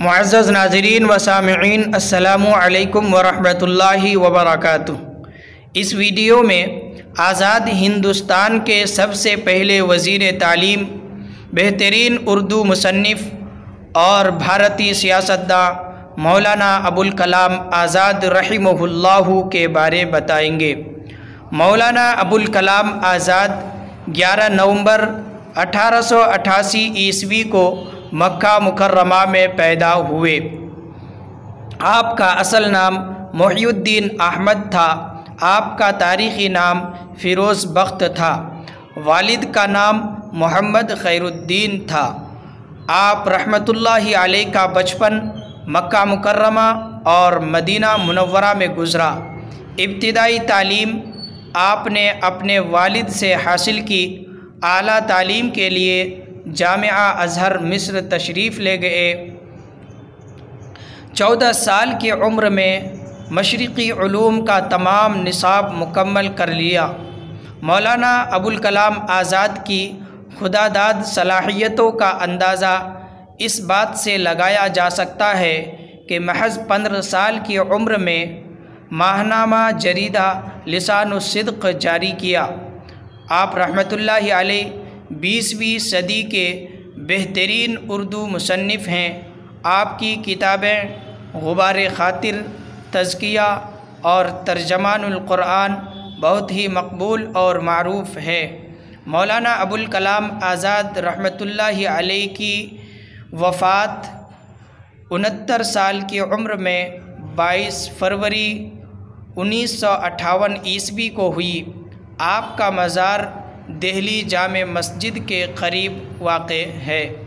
معزز ناظرین و سامعین، السلام علیکم ورحمۃ اللہ وبرکاتہ۔ اس ویڈیو میں آزاد ہندوستان کے سب سے پہلے وزیر تعلیم، بہترین اردو مصنف اور بھارتی سیاستداں مولانا ابوالکلام آزاد رحمہ اللہ کے بارے بتائیں گے۔ مولانا ابوالکلام آزاد 11 نومبر 1888 عیسوی کو مکہ مکرمہ میں پیدا ہوئے۔ آپ کا اصل نام محی الدین احمد تھا۔ آپ کا تاریخی نام فیروز بخت تھا۔ والد کا نام محمد خیر الدین تھا۔ آپ رحمۃ اللہ علیہ کا بچپن مکہ مکرمہ اور مدینہ منورہ میں گزرا۔ ابتدائی تعلیم آپ نے اپنے والد سے حاصل کی۔ اعلیٰ تعلیم کے لیے جامعہ ازہر مصر تشریف لے گئے۔ 14 سال کی عمر میں مشرقی علوم کا تمام نصاب مکمل کر لیا۔ مولانا ابوالکلام آزاد کی خداداد صلاحیتوں کا اندازہ اس بات سے لگایا جا سکتا ہے کہ محض 15 سال کی عمر میں ماہنامہ جریدہ لسان الصدق جاری کیا۔ آپ رحمۃ اللہ علیہ 20ویں صدی کے بہترین اردو مصنف ہیں۔ آپ کی کتابیں غبار خاطر، تزکیہ اور ترجمان القرآن بہت ہی مقبول اور معروف ہے۔ مولانا ابوالکلام آزاد رحمۃ اللہ علیہ کی وفات 69 سال کی عمر میں 22 فروری 1958 عیسوی کو ہوئی۔ آپ کا مزار دہلی جامع مسجد کے قریب واقع ہے۔